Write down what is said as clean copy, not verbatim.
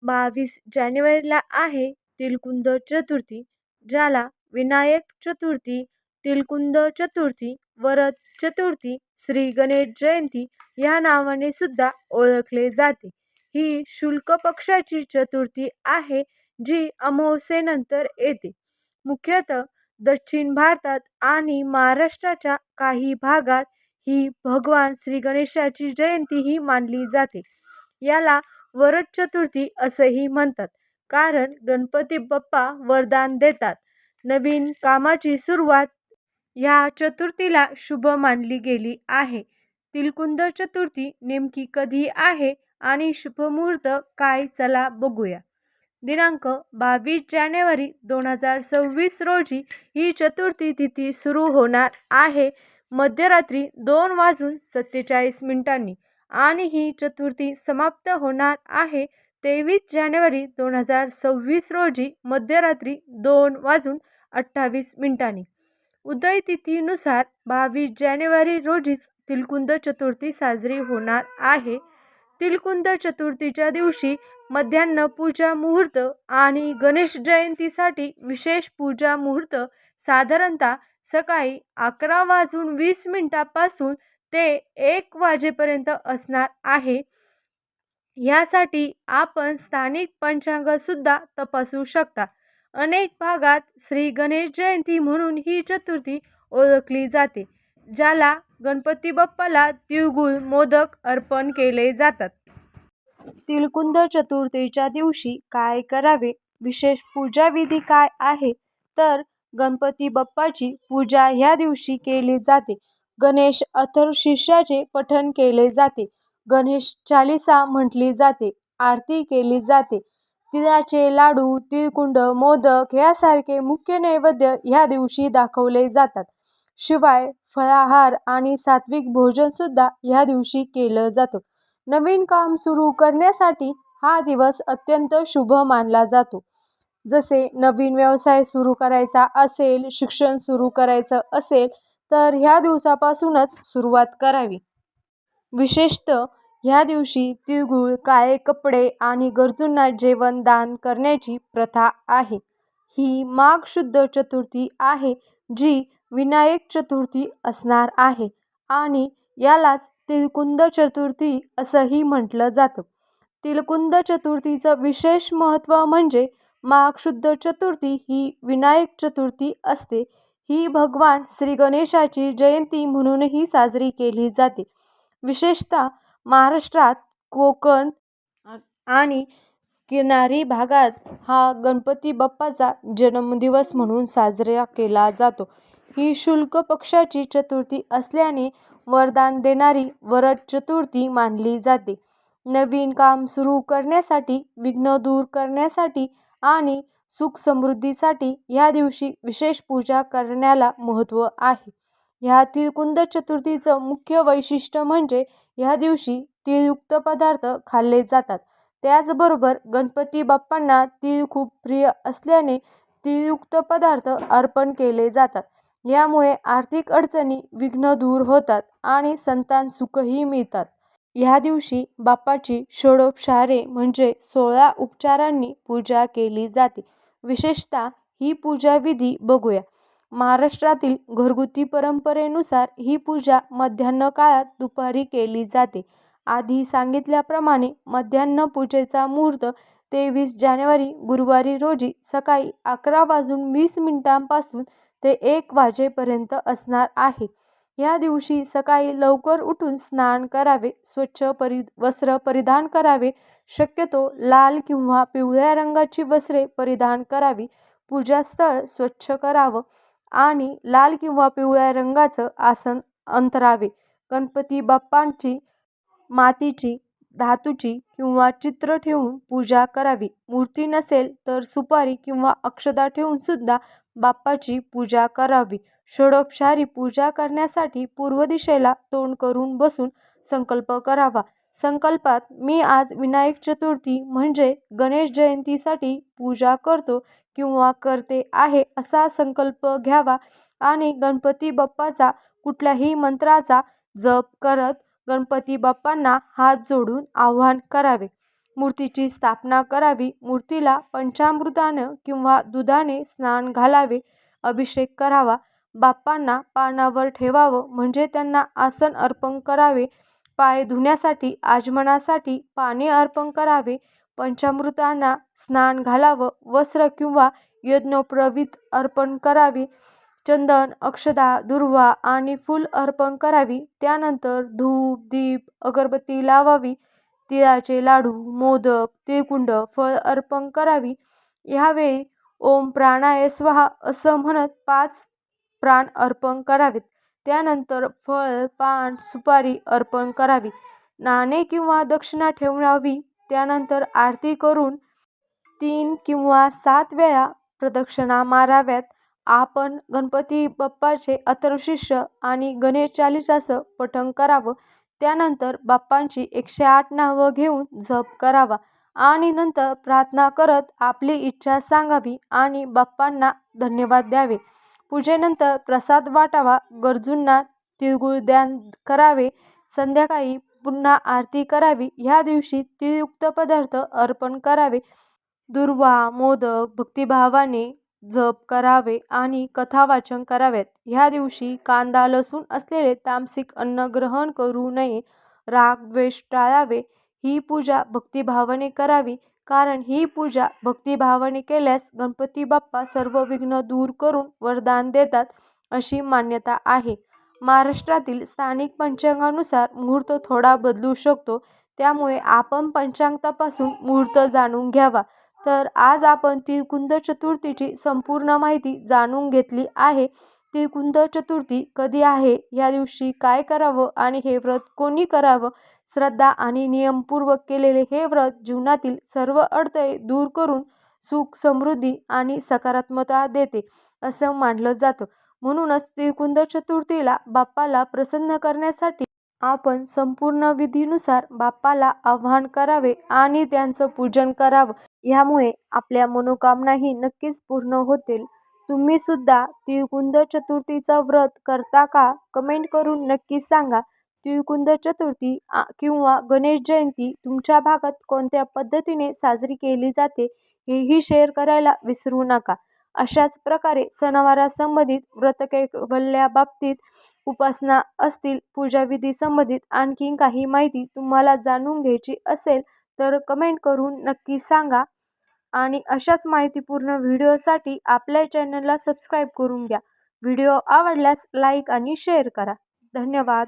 22 जानेवारीला आहे तिलकुंद चतुर्थी, ज्याला विनायक चतुर्थी, तिलकुंद चतुर्थी, वरद चतुर्थी, श्री गणेश जयंती या नावाने सुद्धा ओळखले जाते. ही शुक्ल पक्षाची चतुर्थी आहे, जी अमावास्येनंतर येते. मुख्यतः दक्षिण भारतात आणि महाराष्ट्राच्या काही भागात ही भगवान श्री गणेशाची जयंतीही मानली जाते. याला वरद चतुर्थी असंही म्हणतात, कारण गणपती बाप्पा वरदान देतात. नवीन कामाची सुरुवात या चतुर्थीला शुभ मानली गेली आहे. तिलकुंद चतुर्थी नेमकी कधी आहे आणि शुभमुहूर्त काय, चला बघूया. दिनांक 22 जानेवारी 2026 रोजी ही चतुर्थी तिथी सुरू होणार आहे मध्यरात्री 2:47 आणि ही चतुर्थी समाप्त होणार आहे 23 जानेवारी 2026 रोजी मध्यरात्री 2:28. उदय तिथीनुसार 22 जानेवारी रोजीच तिलकुंद चतुर्थी साजरी होणार आहे. तिलकुंद चतुर्थीच्या दिवशी मध्यान्ह पूजा मुहूर्त आणि गणेश जयंतीसाठी विशेष पूजा मुहूर्त साधारणतः सकाळी 11:20 पासून ते 1 वाजेपर्यंत असणार आहे. यासाठी आपण स्थानिक पंचांग सुद्धा तपासू शकता. अनेक भागात श्री गणेश जयंती म्हणून ही चतुर्थी ओळखली जाते, ज्याला गणपती बाप्पाला तिळगुळ मोदक अर्पण केले जातात. तिलकुंद चतुर्थीच्या दिवशी काय करावे? विशेष पूजाविधी काय आहे? तर गणपती बाप्पाची पूजा ह्या दिवशी केली जाते. गणेश अथर्वशीर्षाचे पठण केले जाते. गणेश चालीसा म्हटली जाते. आरती केली जाते. तिळाचे लाडू, तिळकुंड, मोदक यासारखे मुख्य नैवेद्य ह्या दिवशी दाखवले जातात. शिवाय फळाहार आणि सात्विक भोजन सुद्धा ह्या दिवशी केलं जातं. नवीन काम सुरू करण्यासाठी हा दिवस अत्यंत शुभ मानला जातो. जसे नवीन व्यवसाय सुरू करायचा असेल, शिक्षण सुरू करायचं असेल तर ह्या दिवसापासूनच सुरुवात करावी. विशेषतः ह्या दिवशी तिळगुळ, काळे कपडे आणि गरजूंना जेवण दान करण्याची प्रथा आहे. ही माघ शुद्ध चतुर्थी आहे, जी विनायक चतुर्थी असणार आहे आणि यालाच तिलकुंद चतुर्थी असंही म्हटलं जातं. तिलकुंद चतुर्थीचं विशेष महत्त्व म्हणजे माघ शुद्ध चतुर्थी ही विनायक चतुर्थी असते. ही भगवान श्री गणेशाची जयंती म्हणूनही साजरी केली जाते. विशेषतः महाराष्ट्रात, कोकण आणि किनारी भागात हा गणपती बाप्पाचा जन्मदिवस म्हणून साजरा केला जातो. ही शुक्ल पक्षाची चतुर्थी असल्याने वरदान देणारी वरद चतुर्थी मानली जाते. नवीन काम सुरू करण्यासाठी, विघ्न दूर करण्यासाठी आणि सुख समृद्धीसाठी या दिवशी विशेष पूजा करण्याला महत्त्व आहे. ह्या तिलकुंद चतुर्थीचं मुख्य वैशिष्ट्य म्हणजे ह्या दिवशी तीळयुक्त पदार्थ खाल्ले जातात. त्याचबरोबर गणपती बाप्पांना तीळ खूप प्रिय असल्याने तीळयुक्त पदार्थ अर्पण केले जातात. यामुळे आर्थिक अडचणी, विघ्न दूर होतात आणि संतान सुखही मिळतात. ह्या दिवशी बाप्पाची षोडोपचारे म्हणजे 16 उपचारांनी पूजा केली जाते. विशेषतः ही पूजाविधी बघूया. महाराष्ट्रातील घरगुती परंपरेनुसार ही पूजा मध्यान्ह काळात दुपारी केली जाते. आधी सांगितल्याप्रमाणे मध्यान्ह पूजेचा मुहूर्त 23 जानेवारी गुरुवारी रोजी सकाळी 11:20 पासून ते 1 वाजेपर्यंत असणार आहे. या दिवशी सकाळी लवकर उठून स्नान करावे, स्वच्छ वस्त्र परिधान करावे, शक्यतो लाल किंवा पिवळ्या रंगाची वस्त्रे परिधान करावी, पूजास्थळ स्वच्छ करावं आणि लाल किंवा पिवळ्या रंगाचं आसन अंथरावे. गणपती बाप्पांची मातीची, धातूची किंवा चित्र ठेवून पूजा करावी. मूर्ती नसेल तर सुपारी किंवा अक्षता ठेवून सुद्धा बाप्पाची पूजा करावी. षोडोपचारी पूजा करण्यासाठी पूर्व दिशेला तोंड करून बसून संकल्प करावा. संकल्पात मी आज विनायक चतुर्थी म्हणजे गणेश जयंतीसाठी पूजा करतो किंवा करते आहे असा संकल्प घ्यावा आणि गणपती बाप्पाचा कुठल्याही मंत्राचा जप करत गणपती बाप्पांना हात जोडून आवाहन करावे. मूर्तीची स्थापना करावी, मूर्तीला पंचामृतानं किंवा दुधाने स्नान घालावे, अभिषेक करावा, बाप्पांना पानावर ठेवावं म्हणजे त्यांना आसन अर्पण करावे, पाय धुण्यासाठी आचमनासाठी पाणी अर्पण करावे, पंचामृतांना स्नान घालावं, वस्त्र किंवा यज्ञोपवीत अर्पण करावी, चंदन, अक्षता, दुर्वा आणि फूल अर्पण करावी. त्यानंतर धूप, दीप, अगरबत्ती लावावी, तिळाचे लाडू, मोदक, तिळकुंड, फळ अर्पण करावी. ह्यावेळी ओम प्राणाय स्वाहा असं म्हणत 5 प्राण अर्पण करावेत. त्यानंतर फळ, पान, सुपारी अर्पण करावी. नाणे किंवा दक्षिणा ठेवावी. त्यानंतर आरती करून 3 किंवा 7 वेळा प्रदक्षिणा माराव्यात. आपण गणपती बाप्पाचे अथर्वशीर्ष आणि गणेश चालीसाचं पठण करावं. त्यानंतर बाप्पांची 108 नावं घेऊन जप करावा आणि नंतर प्रार्थना करत आपली इच्छा सांगावी आणि बाप्पांना धन्यवाद द्यावे. पूजेनंतर प्रसाद वाटावा, गरजूंना तिळगुळ दान करावे. संध्याकाळी पुन्हा आरती करावी. ह्या दिवशी तिळयुक्त पदार्थ अर्पण करावे. दुर्वा, मोदक भक्तिभावाने जप करावे आणि कथा वाचन कराव्यात. ह्या दिवशी कांदा लसूण असलेले तामसिक अन्न ग्रहण करू नये. राग द्वेष टाळावे. ही पूजा भक्तिभावाने करावी, कारण ही पूजा भक्तिभावाने केल्यास गणपती बाप्पा सर्व विघ्न दूर करून वरदान देतात अशी मान्यता आहे. महाराष्ट्रातील स्थानिक पंचांगानुसार मुहूर्त थोडा बदलू शकतो, त्यामुळे आपण पंचांग तपासून मुहूर्त जाणून घ्यावा. तर आज आपण तिळकुंद चतुर्थीची संपूर्ण माहिती जाणून घेतली आहे. तिळकुंद चतुर्थी कधी आहे, या दिवशी काय करावं आणि हे व्रत कोणी करावं. श्रद्धा आणि नियमपूर्वक केलेले हे व्रत जीवनातील सर्व अडथळे दूर करून सुख, समृद्धी आणि सकारात्मकता देते असं मानलं जातं. म्हणूनच तिळकुंद चतुर्थीला बाप्पाला प्रसन्न करण्यासाठी आपण संपूर्ण विधीनुसार बाप्पाला आवाहन करावे आणि त्यांचं पूजन करावं. यामुळे आपल्या मनोकामनाही नक्कीच पूर्ण होतील. तुम्ही सुद्धा तिळकुंद चतुर्थीचं व्रत करता का? कमेंट करून नक्की सांगा. तिळकुंद चतुर्थी किंवा गणेश जयंती तुमच्या भागात कोणत्या पद्धतीने साजरी केली जाते हेही शेअर करायला विसरू नका. अशाच प्रकारे सणवारासंबंधित, व्रतकैवल्याबाबतीत, उपासना असतील, पूजाविधी संबंधित आणखीन काही माहिती तुम्हाला जाणून घ्यायची असेल तर कमेंट करून नक्की सांगा. आणि अशाच माहितीपूर्ण व्हिडिओसाठी आपल्या चॅनलला सबस्क्राईब करून घ्या. व्हिडिओ आवडल्यास लाईक आणि शेअर करा. धन्यवाद.